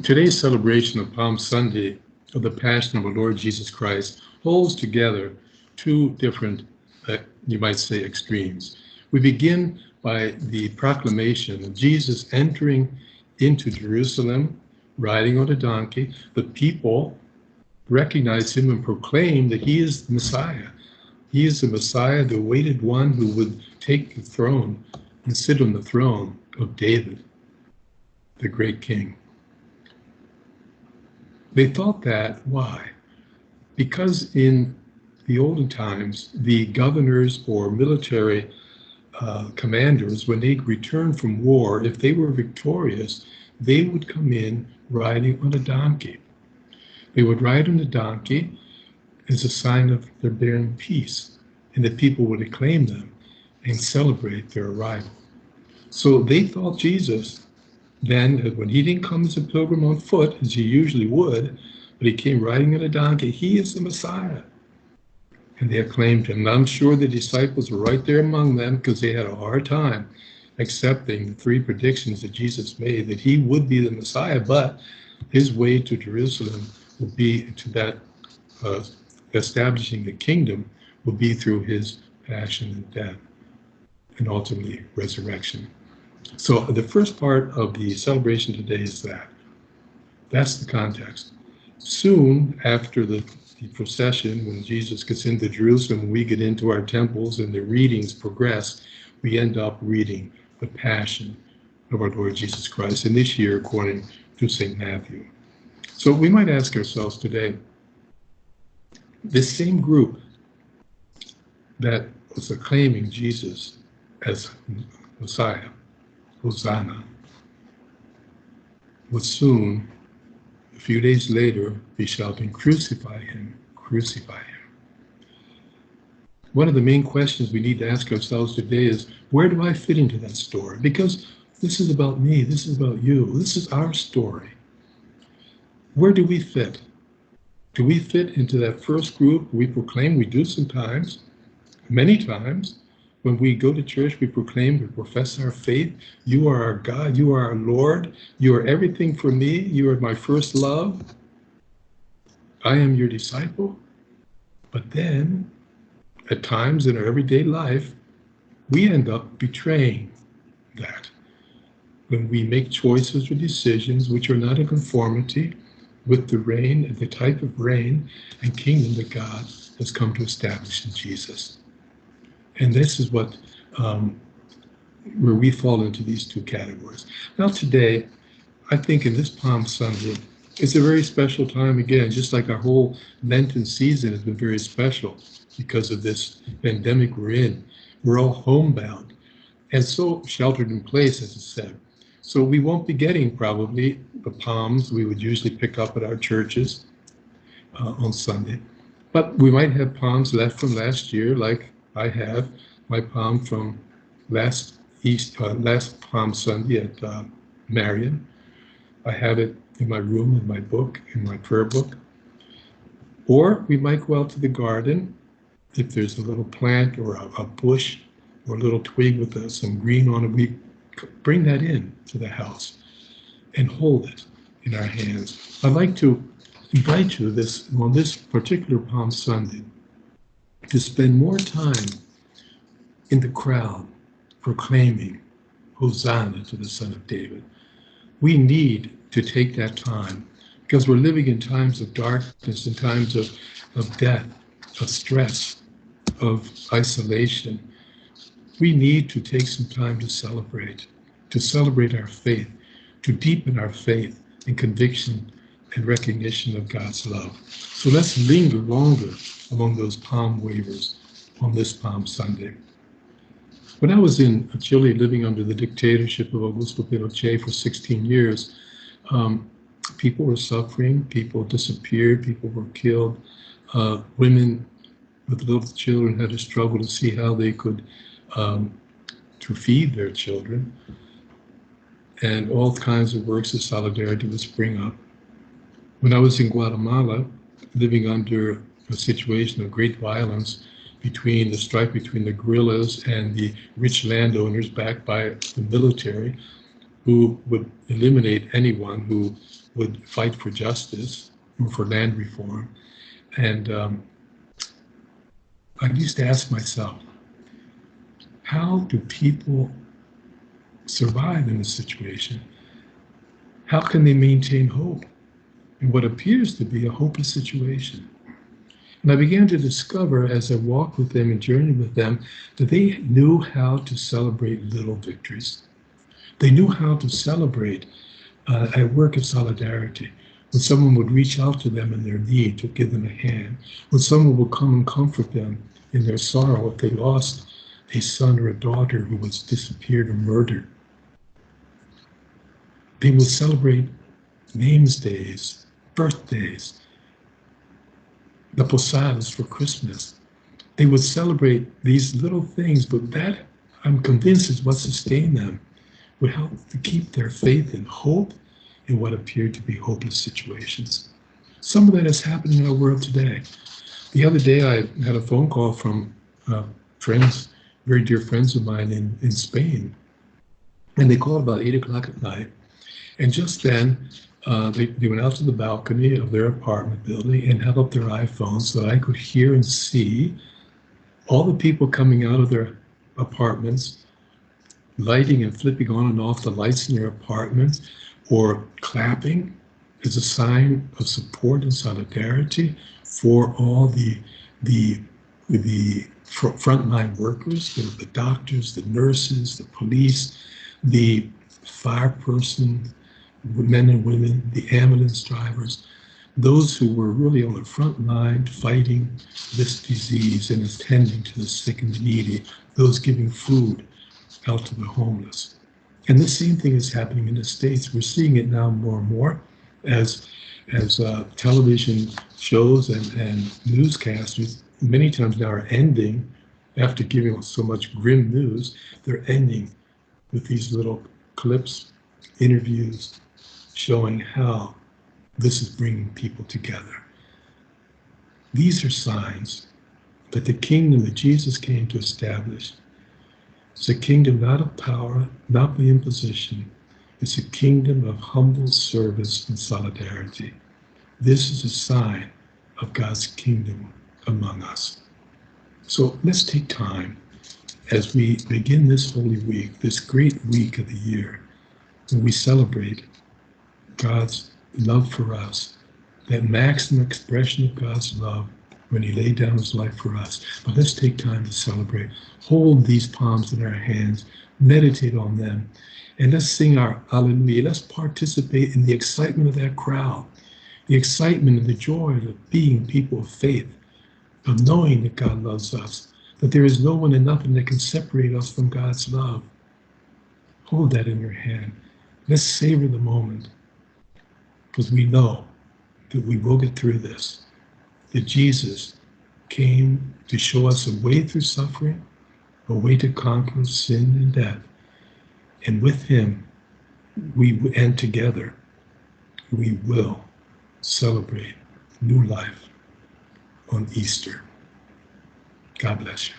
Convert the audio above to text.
Today's celebration of Palm Sunday of the Passion of our Lord Jesus Christ holds together two different, you might say, extremes. We begin by the proclamation of Jesus entering into Jerusalem, riding on a donkey. The people recognize him and proclaim that he is the Messiah. He is the Messiah, the awaited one who would take the throne and sit on the throne of David, the great king. They thought that. Why? Because in the olden times, the governors or military commanders, when they returned from war, if they were victorious, they would come in riding on a donkey. They would ride on a donkey as a sign of their bearing peace, and the people would acclaim them and celebrate their arrival. So they thought Jesus, then, when he didn't come as a pilgrim on foot, as he usually would, but he came riding on a donkey, he is the Messiah. And they acclaimed him. And I'm sure the disciples were right there among them because they had a hard time accepting the three predictions that Jesus made, that he would be the Messiah, but his way to Jerusalem would be to that establishing the kingdom will be through his passion and death and ultimately resurrection. So the first part of the celebration today is that. That's the context. Soon after the procession, when Jesus gets into Jerusalem, we get into our temples and the readings progress, we end up reading the Passion of our Lord Jesus Christ, and this year according to St. Matthew. So we might ask ourselves today, this same group that was acclaiming Jesus as Messiah, Hosanna, would soon, a few days later, be shouting, "Crucify him, crucify him." One of the main questions we need to ask ourselves today is, where do I fit into that story? Because this is about me, this is about you, this is our story. Where do we fit? Do we fit into that first group we proclaim? We do sometimes, many times. When we go to church, we proclaim, we profess our faith. You are our God, you are our Lord, you are everything for me, you are my first love. I am your disciple. But then, at times in our everyday life, we end up betraying that. When we make choices or decisions which are not in conformity with the reign, the type of reign and kingdom that God has come to establish in Jesus. And this is what, where we fall into these two categories. Now today, I think in this Palm Sunday, it's a very special time again, just like our whole Lenten season has been very special because of this pandemic we're in. We're all homebound and so sheltered in place, as I said. So we won't be getting probably the palms we would usually pick up at our churches on Sunday. But we might have palms left from last year, like I have my palm from last Palm Sunday at Marian. I have it in my room, in my book, in my prayer book. Or we might go out to the garden if there's a little plant or a bush or a little twig with some green on it. We bring that in to the house and hold it in our hands. I'd like to invite you on this particular Palm Sunday to spend more time in the crowd proclaiming Hosanna to the Son of David. We need to take that time because we're living in times of darkness, in times of death, of stress, of isolation. We need to take some time to celebrate our faith, to deepen our faith and conviction and recognition of God's love. So let's linger longer among those palm wavers on this Palm Sunday. When I was in Chile living under the dictatorship of Augusto Pinochet for 16 years, people were suffering, people disappeared, people were killed. Women with little children had to struggle to see how they could to feed their children. And all kinds of works of solidarity would spring up. When I was in Guatemala, living under a situation of great violence between the strife between the guerrillas and the rich landowners backed by the military, who would eliminate anyone who would fight for justice, for land reform. And I used to ask myself, how do people survive in this situation? How can they maintain hope in what appears to be a hopeless situation? And I began to discover as I walked with them and journeyed with them that they knew how to celebrate little victories. They knew how to celebrate a work of solidarity. When someone would reach out to them in their need to give them a hand, when someone would come and comfort them in their sorrow if they lost a son or a daughter who was disappeared or murdered. They would celebrate names days, birthdays, the posadas for Christmas. They would celebrate these little things, but that, I'm convinced, is what sustained them, would help to keep their faith and hope in what appeared to be hopeless situations. Some of that is happening in our world today. The other day I had a phone call from friends, very dear friends of mine in Spain, and they called about 8 o'clock at night. And just then, they went out to the balcony of their apartment building and held up their iPhones so that I could hear and see all the people coming out of their apartments, lighting and flipping on and off the lights in their apartments, or clapping as a sign of support and solidarity for all the frontline workers, the doctors, the nurses, the police, the fire person, men and women, the ambulance drivers, those who were really on the front line fighting this disease and attending to the sick and the needy, those giving food out to the homeless. And the same thing is happening in the States. We're seeing it now more and more as television shows and newscasters many times now are ending, after giving us so much grim news, they're ending with these little clips, interviews, showing how this is bringing people together. These are signs that the kingdom that Jesus came to establish is a kingdom not of power, not by imposition. It's a kingdom of humble service and solidarity. This is a sign of God's kingdom among us. So let's take time as we begin this Holy Week, this great week of the year, when we celebrate God's love for us, that maximum expression of God's love when he laid down his life for us. But let's take time to celebrate. Hold these palms in our hands, meditate on them, and let's sing our Alleluia. Let's participate in the excitement of that crowd, the excitement and the joy of being people of faith, of knowing that God loves us, that there is no one and nothing that can separate us from God's love. Hold that in your hand. Let's savor the moment, because we know that we will get through this, that Jesus came to show us a way through suffering, a way to conquer sin and death. And with him, and together, we will celebrate new life on Easter. God bless you.